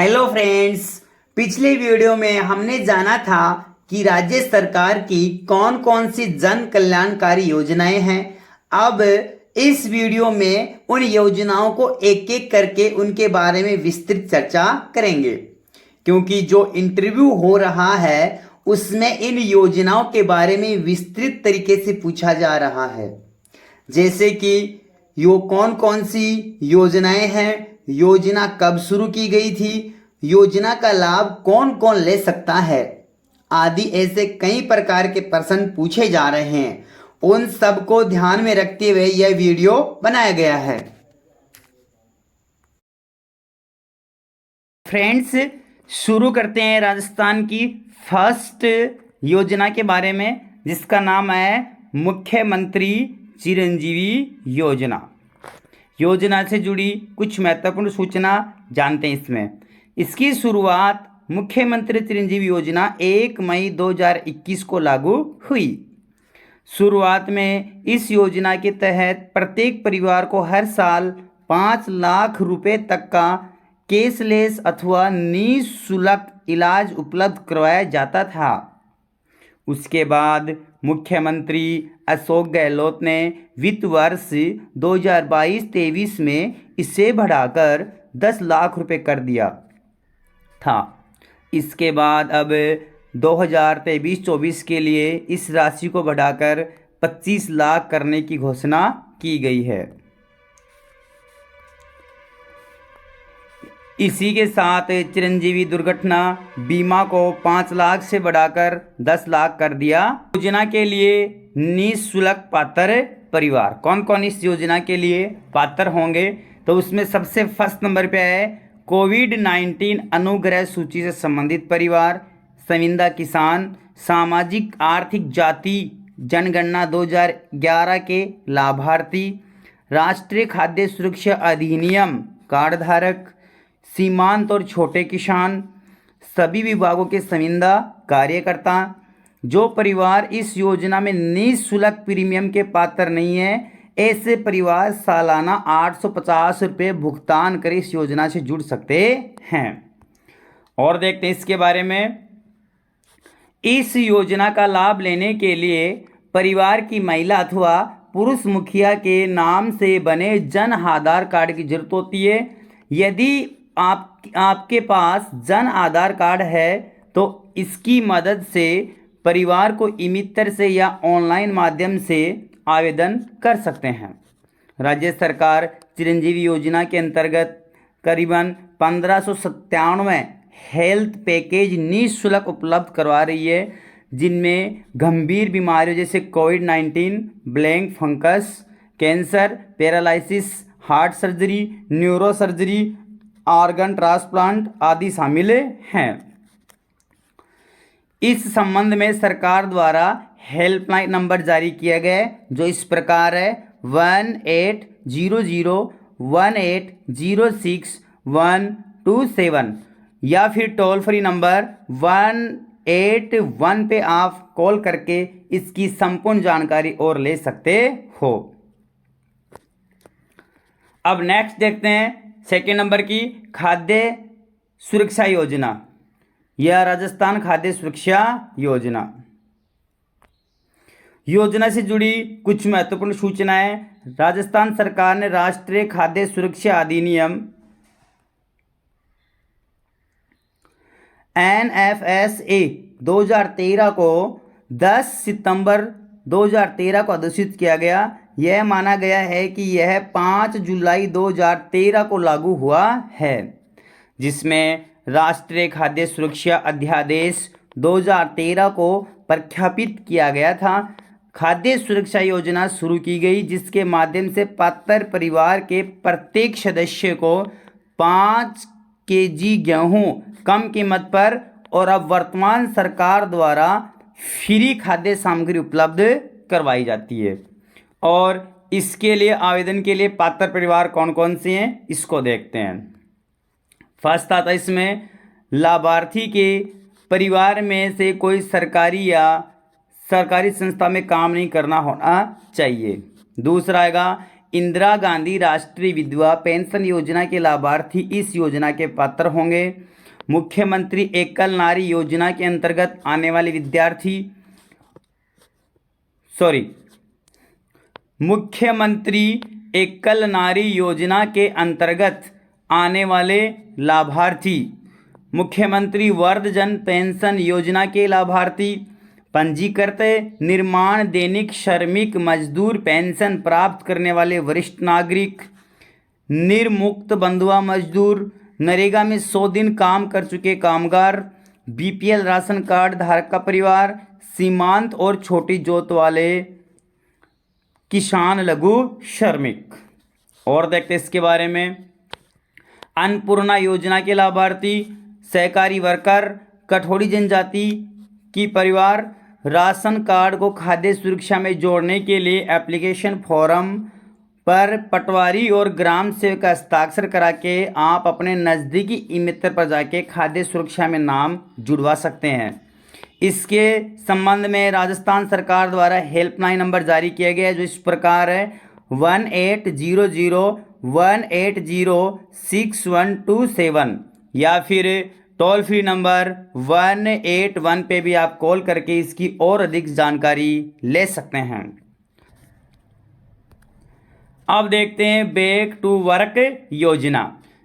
Hello friends, पिछले video में हमने जाना था कि राज्य सरकार की कौन कौन सी जन कल्याणकारी योजनाएं हैं। अब इस वीडियो में उन योजनाओं को एक एक करके उनके बारे में विस्तृत चर्चा करेंगे, क्योंकि जो इंटरव्यू हो रहा है उसमें इन योजनाओं के बारे में विस्तृत तरीके से पूछा जा रहा है। जैसे कि यो कौन कौन सी योजनाएं हैं, योजना कब शुरू की गई थी, योजना का लाभ कौन कौन ले सकता है आदि ऐसे कई प्रकार के प्रश्न पूछे जा रहे हैं। उन सब को ध्यान में रखते हुए यह वीडियो बनाया गया है। फ्रेंड्स, शुरू करते हैं राजस्थान की फर्स्ट योजना के बारे में, जिसका नाम है मुख्यमंत्री चिरंजीवी योजना। योजना से जुड़ी कुछ महत्वपूर्ण सूचना जानते हैं इसमें। इसकी शुरुआत मुख्यमंत्री चिरंजीवी योजना 1 मई 2021 को लागू हुई। शुरुआत में इस योजना के तहत प्रत्येक परिवार को हर साल 5 लाख रुपए तक का कैशलेस अथवा निःशुल्क इलाज उपलब्ध करवाया जाता था। उसके बाद मुख्यमंत्री अशोक गहलोत ने वित्त वर्ष 2022-23 में इसे बढ़ाकर 10 लाख रुपए कर दिया था। इसके बाद अब 2023-24 के लिए इस राशि को बढ़ाकर 25 लाख करने की घोषणा की गई है। इसी के साथ चिरंजीवी दुर्घटना बीमा को 5 लाख से बढ़ाकर 10 लाख कर दिया। योजना के लिए निःशुल्क पात्र परिवार कौन कौन इस योजना के लिए पात्र होंगे, तो उसमें सबसे फर्स्ट नंबर पे है कोविड-19 अनुग्रह सूची से संबंधित परिवार, संविदा किसान, सामाजिक आर्थिक जाति जनगणना 2011 के लाभार्थी, राष्ट्रीय खाद्य सुरक्षा अधिनियम कार्ड धारक, सीमांत और छोटे किसान, सभी विभागों के संविदा कार्यकर्ता। जो परिवार इस योजना में निःशुल्क प्रीमियम के पात्र नहीं है, ऐसे परिवार सालाना 850 रुपये भुगतान कर इस योजना से जुड़ सकते हैं। और देखते हैं इसके बारे में। इस योजना का लाभ लेने के लिए परिवार की महिला अथवा पुरुष मुखिया के नाम से बने जन आधार कार्ड की जरूरत होती है। यदि आपके पास जन आधार कार्ड है तो इसकी मदद से परिवार को ई-मित्र से या ऑनलाइन माध्यम से आवेदन कर सकते हैं। राज्य सरकार चिरंजीवी योजना के अंतर्गत करीबन 1597 हेल्थ पैकेज निःशुल्क उपलब्ध करवा रही है, जिनमें गंभीर बीमारियों जैसे Covid, black fungus, cancer, paralysis, heart surgery, neuro surgery, organ transplant आदि शामिल हैं। इस संबंध में सरकार द्वारा हेल्पलाइन नंबर जारी किया गया है, जो इस प्रकार है 1800-1806-127 या फिर टोल फ्री नंबर 181 पे आप कॉल करके इसकी संपूर्ण जानकारी और ले सकते हो। अब नेक्स्ट देखते हैं सेकेंड नंबर की खाद्य सुरक्षा योजना या राजस्थान खाद्य सुरक्षा योजना। योजना से जुड़ी कुछ महत्वपूर्ण सूचनाएं। राजस्थान सरकार ने राष्ट्रीय खाद्य सुरक्षा अधिनियम NFSA 2013 को 10 सितंबर 2013 को अधिसूचित किया गया। यह माना गया है कि यह 5 जुलाई 2013 को लागू हुआ है, जिसमें राष्ट्रीय खाद्य सुरक्षा अध्यादेश 2013 को प्रख्यापित किया गया था। खाद्य सुरक्षा योजना शुरू की गई, जिसके माध्यम से पात्र परिवार के प्रत्येक सदस्य को 5 केजी गेहूं कम कीमत पर और अब वर्तमान सरकार द्वारा फ्री खाद्य सामग्री उपलब्ध करवाई जाती है। और इसके लिए आवेदन के लिए पात्र परिवार कौन कौन से हैं, इसको देखते हैं। फर्स्ट आता है इसमें लाभार्थी के परिवार में से कोई सरकारी या सरकारी संस्था में काम नहीं करना होना चाहिए। दूसरा आएगा इंदिरा गांधी राष्ट्रीय विधवा पेंशन योजना के लाभार्थी इस योजना के पात्र होंगे। मुख्यमंत्री एकल नारी योजना के अंतर्गत आने वाले मुख्यमंत्री एकल नारी योजना के अंतर्गत आने वाले लाभार्थी, मुख्यमंत्री वृद्धजन पेंशन योजना के लाभार्थी, पंजीकृत निर्माण दैनिक श्रमिक मजदूर पेंशन प्राप्त करने वाले वरिष्ठ नागरिक, निर्मुक्त बंधुआ मजदूर, नरेगा में 100 दिन काम कर चुके कामगार, बीपीएल राशन कार्ड धारक का परिवार, सीमांत और छोटी जोत वाले किसान लघु श्रमिक। और देखते इसके बारे में, अन्नपूर्णा योजना के लाभार्थी, सहकारी वर्कर, कठोरी जनजाति की परिवार, राशन कार्ड को खाद्य सुरक्षा में जोड़ने के लिए एप्लीकेशन फॉर्म पर पटवारी और ग्राम सेवक का हस्ताक्षर करा के आप अपने नज़दीकी ई मित्र पर जाके खाद्य सुरक्षा में नाम जुड़वा सकते हैं। इसके संबंध में राजस्थान सरकार द्वारा हेल्पलाइन नंबर जारी किया गया है, जो इस प्रकार है 1800-180-6127 या फिर टोल फ्री नंबर 181 पे भी आप कॉल करके इसकी और अधिक जानकारी ले सकते हैं। अब देखते हैं बैक टू वर्क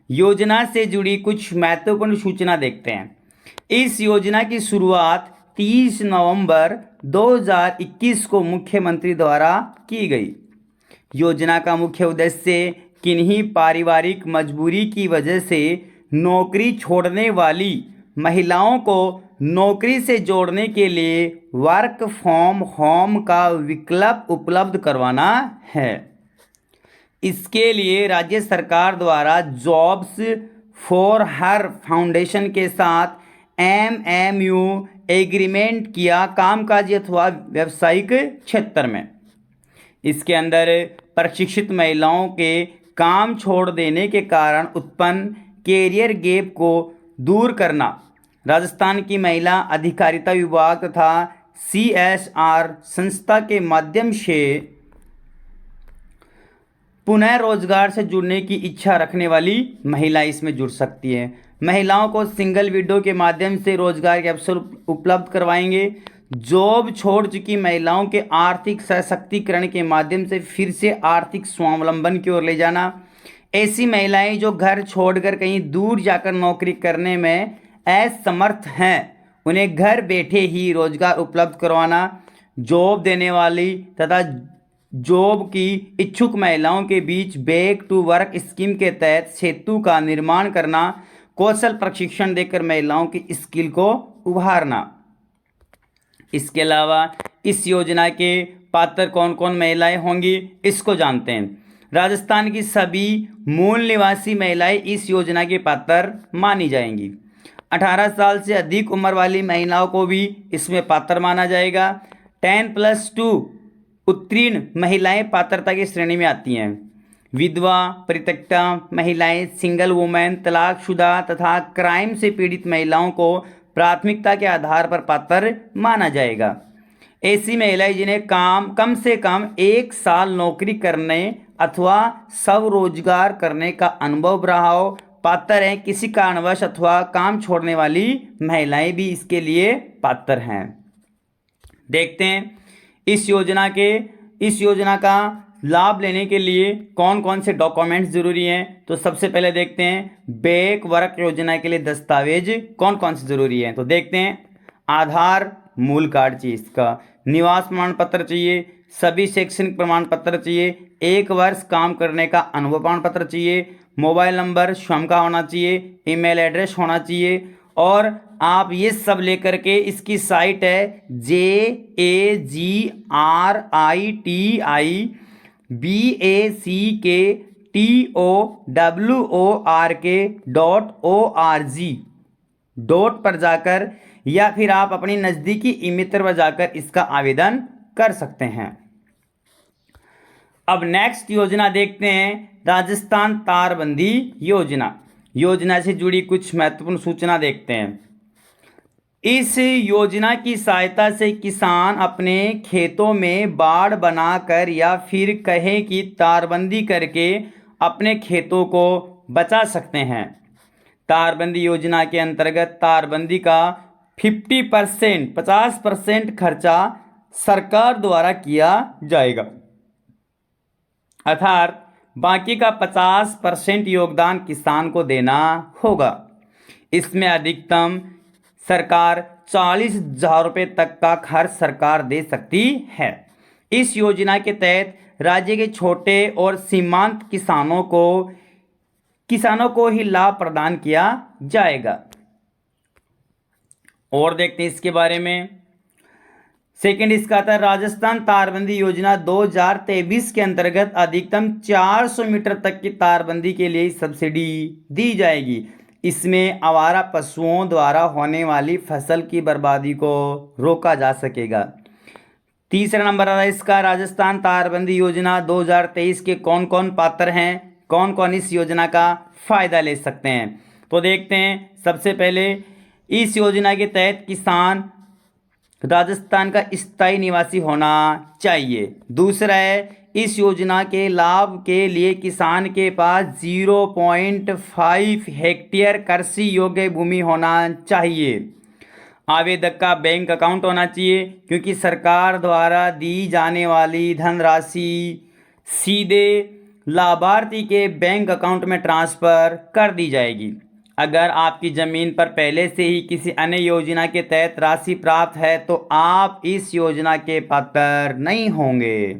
योजना से जुड़ी कुछ महत्वपूर्ण सूचना देखते हैं। इस योजना की शुरुआत 30 नवंबर 2021 को मुख्यमंत्री द्वारा की गई। योजना का मुख्य उद्देश्य किन्हीं पारिवारिक मजबूरी की वजह से नौकरी छोड़ने वाली महिलाओं को नौकरी से जोड़ने के लिए वर्क फ्रॉम होम का विकल्प उपलब्ध करवाना है। इसके लिए राज्य सरकार द्वारा जॉब्स फॉर हर फाउंडेशन के साथ MMU एग्रीमेंट किया कामकाजी अथवा व्यावसायिक क्षेत्र में। इसके अंदर प्रशिक्षित महिलाओं के काम छोड़ देने के कारण उत्पन्न कैरियर गैप को दूर करना राजस्थान की महिला अधिकारिता विभाग तथा CSR संस्था के माध्यम से पुनः रोजगार से जुड़ने की इच्छा रखने वाली महिला इसमें जुड़ सकती है। महिलाओं को सिंगल विडो के माध्यम से रोजगार के अवसर उपलब्ध करवाएंगे। जॉब छोड़ चुकी महिलाओं के आर्थिक सशक्तिकरण के माध्यम से फिर से आर्थिक स्वावलंबन की ओर ले जाना। ऐसी महिलाएं जो घर छोड़कर कहीं दूर जाकर नौकरी करने में असमर्थ हैं, उन्हें घर बैठे ही रोजगार उपलब्ध करवाना। जॉब देने वाली तथा जॉब की इच्छुक महिलाओं के बीच बैक टू वर्क स्कीम के तहत सेतु का निर्माण करना, कौशल प्रशिक्षण देकर महिलाओं की स्किल को उभारना। इसके अलावा इस योजना के पात्र कौन कौन महिलाएं होंगी, इसको जानते हैं। राजस्थान की सभी मूल निवासी महिलाएं इस योजना के पात्र मानी जाएंगी। 18 साल से अधिक उम्र वाली महिलाओं को भी इसमें पात्र माना जाएगा। 10+2 उत्तीर्ण महिलाएं पात्रता की श्रेणी में आती हैं। विधवा, परित्यक्ता महिलाएं, सिंगल वुमेन, तलाकशुदा तथा क्राइम से पीड़ित महिलाओं को प्राथमिकता के आधार पर पात्र माना जाएगा। ऐसी महिलाएं जिन्हें कम से कम 1 साल नौकरी करने अथवा स्वरोजगार करने का अनुभव रहा हो, पात्र हैं। किसी कारणवश अथवा काम छोड़ने वाली महिलाएं भी इसके लिए पात्र हैं। देखते हैं इस योजना का लाभ लेने के लिए कौन कौन से डॉक्यूमेंट्स जरूरी हैं। तो सबसे पहले देखते हैं बैक वर्क योजना के लिए दस्तावेज कौन कौन से जरूरी हैं। तो देखते हैं आधार मूल कार्ड चाहिए, इसका निवास प्रमाण पत्र चाहिए, सभी शैक्षणिक प्रमाण पत्र चाहिए, 1 वर्ष काम करने का अनुभव प्रमाण पत्र चाहिए, मोबाइल नंबर स्वयं का होना चाहिए, ईमेल एड्रेस होना चाहिए। और आप ये सब लेकर के इसकी साइट है JAGRITIBACKTOWORK पर जाकर या फिर आप अपनी नज़दीकी ई मित्र पर जाकर इसका आवेदन कर सकते हैं। अब नेक्स्ट योजना देखते हैं राजस्थान तारबंदी योजना से जुड़ी कुछ महत्वपूर्ण सूचना देखते हैं। इस योजना की सहायता से किसान अपने खेतों में बाड़ बनाकर या फिर कहें कि तारबंदी करके अपने खेतों को बचा सकते हैं। तारबंदी योजना के अंतर्गत तारबंदी का 50% खर्चा सरकार द्वारा किया जाएगा, अर्थात बाकी का 50% योगदान किसान को देना होगा। इसमें अधिकतम सरकार 40,000 रुपये तक का खर्च सरकार दे सकती है। इस योजना के तहत राज्य के छोटे और सीमांत किसानों को ही लाभ प्रदान किया जाएगा। और देखते हैं इसके बारे में। सेकंड इसका आता है राजस्थान तारबंदी योजना 2023 के अंतर्गत अधिकतम 400 मीटर तक की तारबंदी के लिए सब्सिडी दी जाएगी। इसमें आवारा पशुओं द्वारा होने वाली फसल की बर्बादी को रोका जा सकेगा। तीसरा नंबर आता है इसका राजस्थान तारबंदी योजना 2023 के कौन कौन पात्र हैं, कौन कौन इस योजना का फायदा ले सकते हैं। तो देखते हैं। सबसे पहले इस योजना के तहत किसान राजस्थान का स्थायी निवासी होना चाहिए। दूसरा है इस योजना के लाभ के लिए किसान के पास 0.5 हेक्टेयर कृषि योग्य भूमि होना चाहिए। आवेदक का बैंक अकाउंट होना चाहिए, क्योंकि सरकार द्वारा दी जाने वाली धनराशि सीधे लाभार्थी के बैंक अकाउंट में ट्रांसफर कर दी जाएगी। अगर आपकी ज़मीन पर पहले से ही किसी अन्य योजना के तहत राशि प्राप्त है तो आप इस योजना के पात्र नहीं होंगे।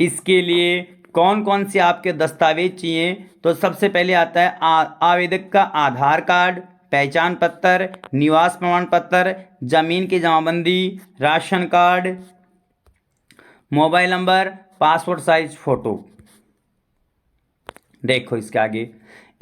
इसके लिए कौन कौन से आपके दस्तावेज चाहिए, तो सबसे पहले आता है आवेदक का आधार कार्ड, पहचान पत्र, निवास प्रमाण पत्र, जमीन की जमाबंदी, ration card, mobile number, passport size photo. देखो इसके आगे,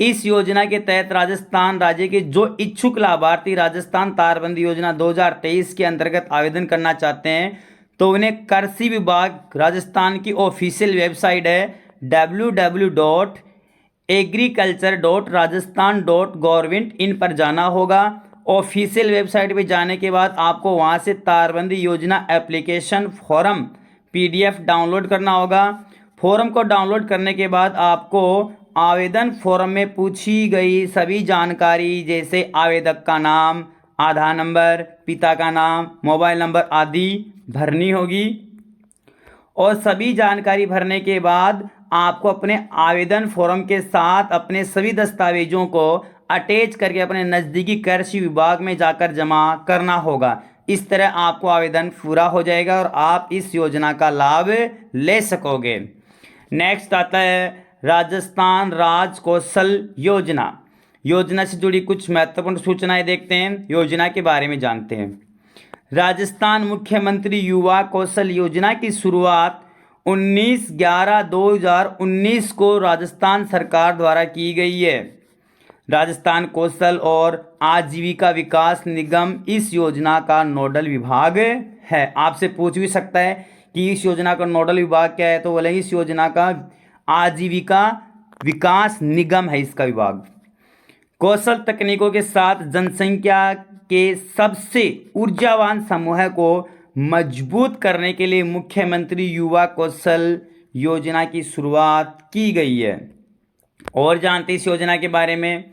इस योजना के तहत राजस्थान राज्य के जो इच्छुक लाभार्थी राजस्थान तारबंदी योजना 2023 के अंतर्गत आवेदन करना चाहते हैं तो उन्हें कृषि विभाग राजस्थान की ऑफिशियल वेबसाइट है www.agriculture.rajasthan.gov.in पर जाना होगा। ऑफिशियल वेबसाइट पे जाने के बाद आपको वहां से तारबंदी योजना एप्लीकेशन फॉर्म PDF डाउनलोड करना होगा। फॉर्म को डाउनलोड करने के बाद आपको आवेदन फॉर्म में पूछी गई सभी जानकारी जैसे आवेदक का नाम, आधार नंबर, पिता का नाम, मोबाइल नंबर आदि भरनी होगी। और सभी जानकारी भरने के बाद आपको अपने आवेदन फॉर्म के साथ अपने सभी दस्तावेजों को अटैच करके अपने नज़दीकी कृषि विभाग में जाकर जमा करना होगा। इस तरह आपको आवेदन पूरा हो जाएगा और आप इस योजना का लाभ ले सकोगे। नेक्स्ट आता है राजस्थान राज कौशल योजना। योजना से जुड़ी कुछ महत्वपूर्ण सूचनाएं देखते हैं, योजना के बारे में जानते हैं। राजस्थान मुख्यमंत्री युवा कौशल योजना की शुरुआत 19/11/2019 को राजस्थान सरकार द्वारा की गई है। राजस्थान कौशल और आजीविका विकास निगम इस योजना का नोडल विभाग है। आपसे पूछ भी सकता है कि इस योजना का नोडल विभाग क्या है, तो बोलेंगे इस योजना का आजीविका विकास निगम है इसका विभाग। कौशल तकनीकों के साथ जनसंख्या के सबसे ऊर्जावान समूह को मजबूत करने के लिए मुख्यमंत्री युवा कौशल योजना की शुरुआत की गई है। और जानते इस योजना के बारे में,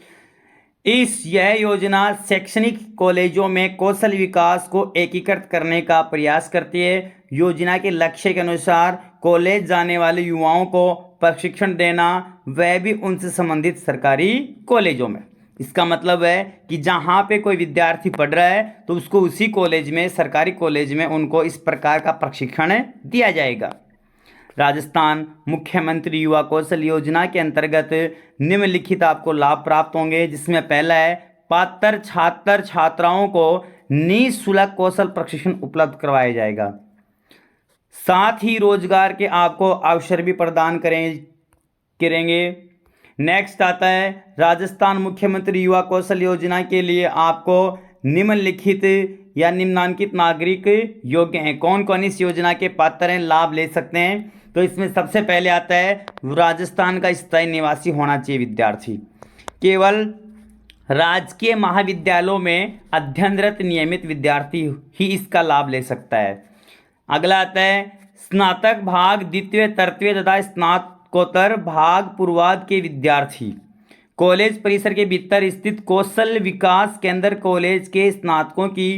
यह योजना शैक्षणिक कॉलेजों में कौशल विकास को एकीकृत करने का प्रयास करती है। योजना के लक्ष्य के अनुसार कॉलेज जाने वाले युवाओं को प्रशिक्षण देना, वह भी उनसे संबंधित सरकारी कॉलेजों में। इसका मतलब है कि जहाँ पे कोई विद्यार्थी पढ़ रहा है तो उसको उसी कॉलेज में, सरकारी कॉलेज में उनको इस प्रकार का प्रशिक्षण दिया जाएगा। राजस्थान मुख्यमंत्री युवा कौशल योजना के अंतर्गत निम्नलिखित आपको लाभ प्राप्त होंगे, जिसमें पहला है पात्र छात्र छात्राओं को निःशुल्क कौशल प्रशिक्षण उपलब्ध करवाया जाएगा। साथ ही रोजगार के आपको अवसर भी प्रदान करेंगे। नेक्स्ट आता है राजस्थान मुख्यमंत्री युवा कौशल योजना के लिए आपको निम्नलिखित या निम्नांकित नागरिक योग्य हैं। कौन कौन इस योजना के पात्र हैं, लाभ ले सकते हैं? तो इसमें सबसे पहले आता है राजस्थान का स्थायी निवासी होना चाहिए विद्यार्थी। केवल राजकीय महाविद्यालयों में अध्ययनरत नियमित विद्यार्थी ही इसका लाभ ले सकता है। अगला आता है स्नातक भाग द्वितीय तृतीय तथा स्नातकोत्तर भाग पूर्वाध के विद्यार्थी कॉलेज परिसर के भीतर स्थित कौशल विकास केंद्र कॉलेज के स्नातकों की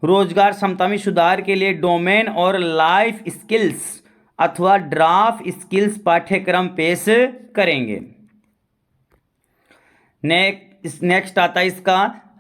रोजगार क्षमता में सुधार के लिए डोमेन और लाइफ स्किल्स अथवा ड्राफ्ट स्किल्स पाठ्यक्रम पेश करेंगे। नेक्स्ट आता है इसका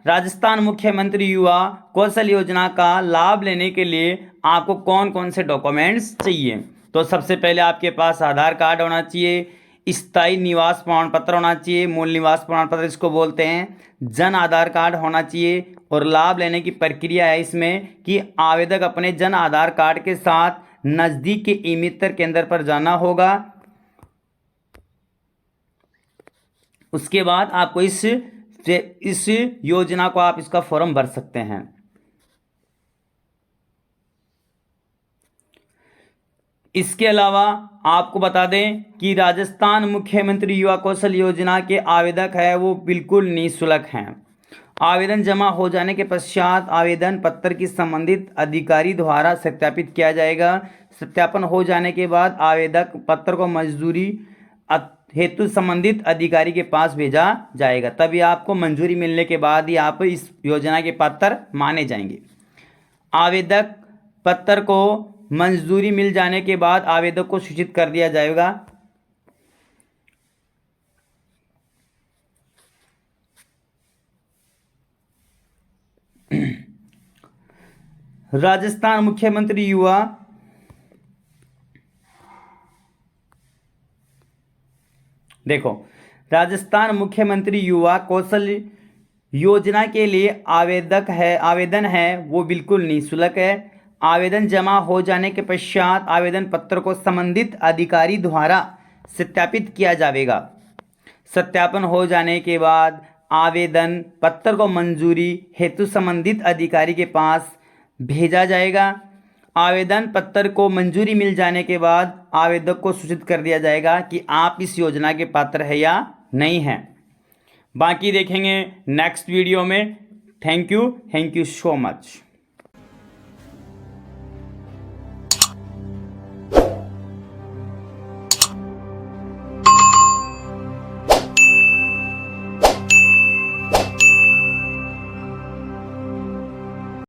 राजस्थान मुख्यमंत्री युवा कौशल योजना का लाभ लेने के लिए आपको कौन कौन से डॉक्यूमेंट्स चाहिए। तो सबसे पहले आपके पास आधार कार्ड होना चाहिए, स्थायी निवास प्रमाण पत्र होना चाहिए, मूल निवास प्रमाण पत्र इसको बोलते हैं, जन आधार कार्ड होना चाहिए। और लाभ लेने की प्रक्रिया है इसमें कि आवेदक अपने जन आधार कार्ड के साथ नज़दीक के ई मित्र केंद्र पर जाना होगा। उसके बाद आपको इस योजना को आप इसका फॉर्म भर सकते हैं। इसके अलावा आपको बता दें कि राजस्थान मुख्यमंत्री युवा कौशल योजना के आवेदक है वो बिल्कुल निःशुल्क हैं। आवेदन जमा हो जाने के पश्चात आवेदन पत्र की संबंधित अधिकारी द्वारा सत्यापित किया जाएगा। सत्यापन हो जाने के बाद आवेदक पत्र को मंजूरी हेतु संबंधित अधिकारी के पास भेजा जाएगा। तभी आपको मंजूरी मिलने के बाद ही आप इस योजना के पात्र माने जाएंगे। आवेदक पत्र को मंजूरी मिल जाने के बाद आवेदक को सूचित कर दिया जाएगा। राजस्थान मुख्यमंत्री युवा राजस्थान मुख्यमंत्री युवा कौशल योजना के लिए आवेदन है वो बिल्कुल निःशुल्क है। आवेदन जमा हो जाने के पश्चात आवेदन पत्र को संबंधित अधिकारी द्वारा सत्यापित किया जाएगा। सत्यापन हो जाने के बाद आवेदन पत्र को मंजूरी हेतु संबंधित अधिकारी के पास भेजा जाएगा। आवेदन पत्र को मंजूरी मिल जाने के बाद आवेदक को सूचित कर दिया जाएगा कि आप इस योजना के पात्र हैं या नहीं हैं। बाकी देखेंगे नेक्स्ट वीडियो में। Thank you so much.